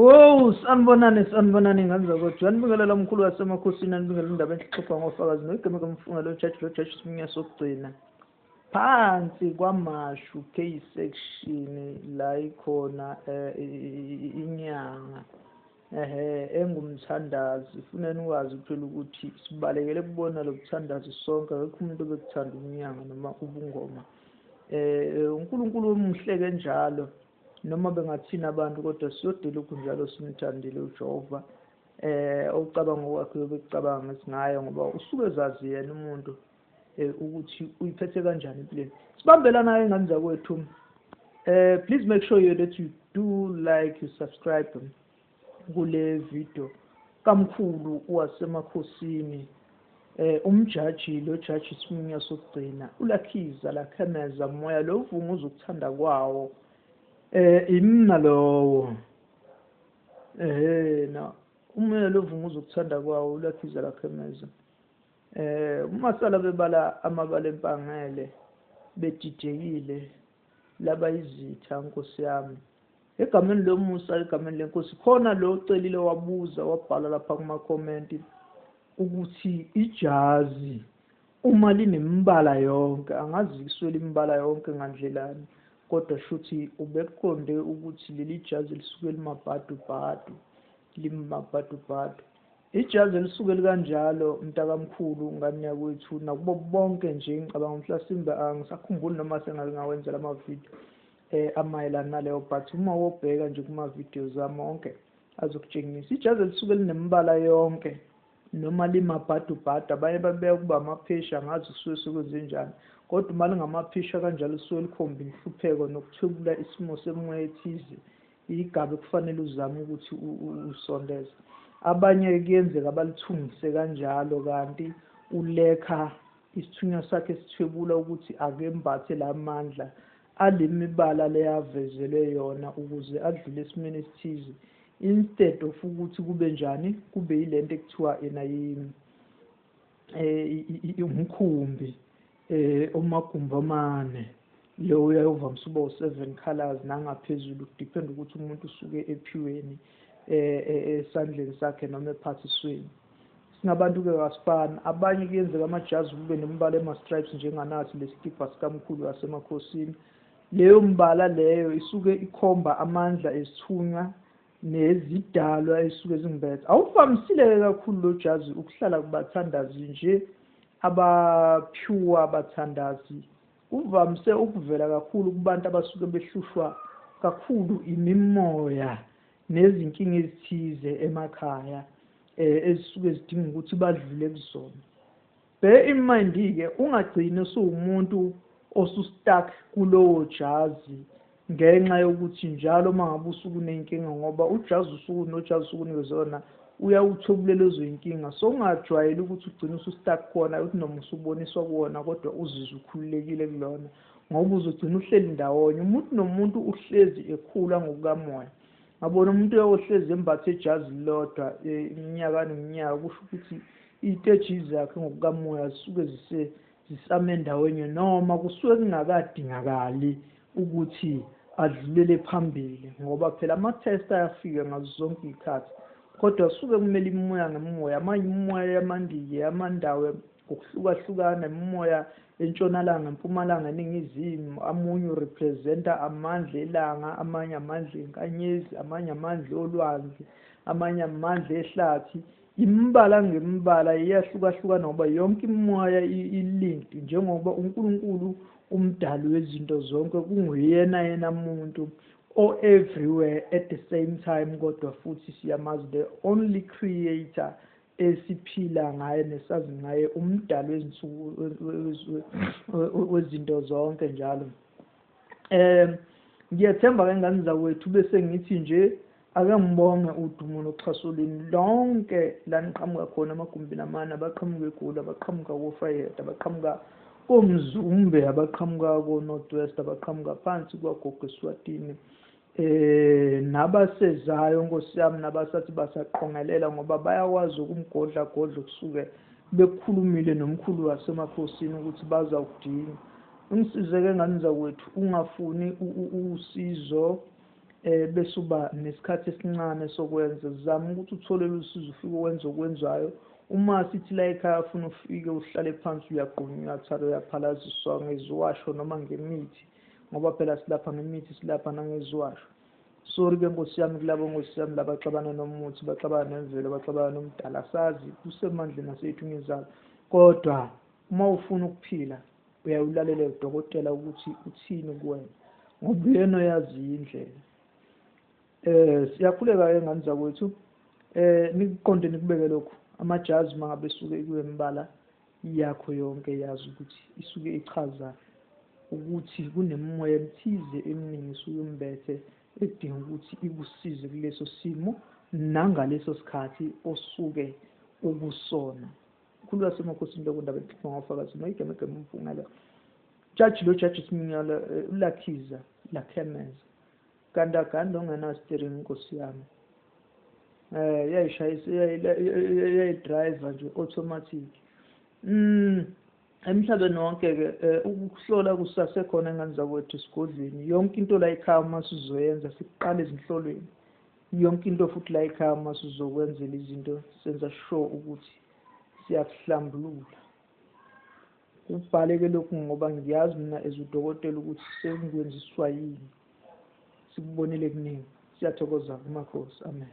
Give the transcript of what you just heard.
Oh, sanibonani nganzakodwa. Anibingelela umkhulu wasemakhosini, anibingelela indaba enhlixoxa ngofakazi noigama kamfunga lo judge Siminya sokugcina. Phansi kwamashu case section la ikhona inyanga engumthandazi. Funeni ukwazi phela ukuthi sibalekele kubona lo mthandazi sonke, akekho umuntu obekuthanda inyanga noma ubungoma. uNkulunkulu omuhle kanjalo noma bengathina abantu kodwa siyodela kunjalo simthandile uJehova. Ocabanga okwakhe bekucabanga ngayo ngoba usuke ezazi yena umuntu ukuthi uyiphethe kanjani empilweni. Sibambelana naye ngani zakwethu. Please make sure that you do like, you subscribe kule video kamkhulu wasemakhosini. Umjaji lo judge Siminya sokugcina ulakhiza lakhemeza moya lo uvunguza ukuthanda kwawo. Imina lowo na umoya lo uvunguza ukuthanda kwawo ulakhiza lakhemeza. Umasala bebala amabala empangele bedidekile laba izitha Nkosi yami. Egameni lomusa, egameni lenkosi khona lo celile wabuza wabhala lapha kuma comment ukuthi ijazi uma linembala yonke, angazi iswele imbala yonke ngandlelani, kodwa shuthi ubekuqonde ukuthi leli jazi lisuke limabhadu limabhadu. Ijazi elisuke likanjalo mntakamkhulu ngani yakwethu nakubo bonke nje ngicabanga mhlasimbe angisakhumbuli noma sengawenza lama video amayelana naleyo, but uma wobheka nje kuma videos zami onke azokutshengisa ijazi elisuke linembala yonke noma limabhadu. Abanye babeka kuba amaphesha ngazi suke kwenze njani, kodwa uma lingamaphesha kanjalo suke likhomba inhlupheko nokuthwebula isimo semoya ethize, igaba kufanele uzame ukuthi usondeze. Abanye kuyenzeka balithungise kanjalo kanti ulekha isithunywa sakhe sithwebula ukuthi akembathe lamandla alemibala leyavezelwe yona ukuze adlule esimeni esithize, instead of ukuthi kube njani, kube yilento ekuthiwa ena umkhumbi omagumbi amane lo uyayovamise uba u7 colors nangaphezulu, depend ukuthi umuntu usuke ephiweni esandleni sakhe noma ephathisweni. Singabantu-ke kasifana, abanye kuyenzeka amajazi kube nemibala ema-stripes njenganathi lesikipa sikamkhulu wasemakhosini. Leyo mbala leyo isuke ikhomba amandla esithunywa nezidalwa esuke zingimbethe. Awuvamisile kakhulu lo jazi ukuhlala kubathandazi nje abapure abathandazi. Uvamise ukuvela kakhulu kubantu abasuke behlushwa kakhulu imimoya nezinkinga ezithize emakhaya ezisuke zidinga ukuthi badlule kuzona. Bear in mind-ke ungagcini usuwumuntu osustuck kulowo jazi ngenxa yokuthi njalo mangabe usuku nenkinga, ngoba ujazi usuku nojazi usuku nikezona uyawuthobulela lezo inkinga. So ungajwayeli ukuthi ugcine usustuck khona ukuthi noma usuboniswa kuwona kodwa uzizwe ukhululekile kulona, ngoba uzogcina uhleli ndawonye. Umuntu nomuntu uhlezi ekhula ngokukamoya. Ngabona umuntu ohlezi embathe ijazi lodwa iminyaka neminyaka, kusho ukuthi iteji zakhe ngokukamoya zisuke zisame ndawonye noma kusuke kungakadingakali ukuthi adlulele phambili, ngoba phela ama-test ayafika ngazo zonke izikhathi, kodwa suke kumele imimoya ngemoya. Amanye imimoya yamandiye amandawo ngokuhlukahlukana, imimoya entshonalanga, empumalanga, eningizimu. Amunye urepresenta amandla elanga, amanye amandla enkanyezi, amanye amandla olwandle, amanye amandla ehlathi. Imbala ngembala iyahlukahlukana ngoba yonke imimoya ilinked, njengoba uNkulunkulu umdali wezinto zonke kunguyena muntu everywhere at the same time, kodwa futhi siyamazi the only creator esiphila ngaye nesazi ngaye, umdali wezinto zonke njalo. Ngiyathemba ke ngani zakwethu bese ngithi nje ake ngibonge udumo noxhasolini lonke la niqhamuka khona amagumbini amane, abaqhamuka eGoli, abaqhamuka koFreyhead, abaqhamuka koMzumbe, abaqhamuka koNorthwest, abaqhamuka phansi kwaGogo eSwatini, nabasezayo Nkosi yami, nabasathi basaqongelela ngoba bayakwazi ukumgodla kusuke bekhulumile nomkhulu wasemakhosini ukuthi bazawudinga. Ungisize ke ngani zakwethu, ungafuni usizo bese uba nesikhathi esincane sokwenza. Zama ukuthi utholele usizo, ufike wenza okwenzayo. Uma sithi la ekhaya afuna ufike uhlale phansi uyagqunywa, uyathala, uyaphalaziswa ngeziwasho noma ngemithi, ngoba phela silapha ngemithi, silapha nangeziwasho. Sorry-ke Nkosi yami kulabo Nkosi yami laba baxabana nomuthi, baxabana nemvelo, baxabana nomdala, asazi kusemandleni asethu ngezalo. Kodwa uma ufuna ukuphila uyawulalela udokotela ukuthi uthini kuwena, ngoba uyena oyazi indlela. Siyakhuleka-ke ngani zakwethu, nikuqonde nikubeke lokhu, amajazi mangabe esuke kuwembala yakho yonke, yazi ukuthi isuke ichaza ukuthi kunemimoya emthize eminingi isuke imbethe edinga ukuthi ikusize kuleso simo nangaleso sikhathi osuke ukusona. Khulula semakhosini lokho ndaba enhlupho ngofakazi noyigeme umfungela. Judge lo judge siminyala ulakhiza lakhemeza. Ganda ongena steering Nkosi yami. Yayishayisa yayidriver nje automatic. Emhlabeni wonke-ke ukuhlola kusasekhona engane zakwethu esigodlweni. Yonke into la ekhaya uma sizoyenza siqale ezinhlolweni. Yonke into futhi la ekhaya uma sizokwenzela izinto senza sure ukuthi siyakuhlambulula. Kubhale-ke lokhu ngoba ngiyazi mina ezudokotela ukuthi sengikwenziswa yini. Sikubonile kuningi. Siyathokoza kumakhosi. Amen.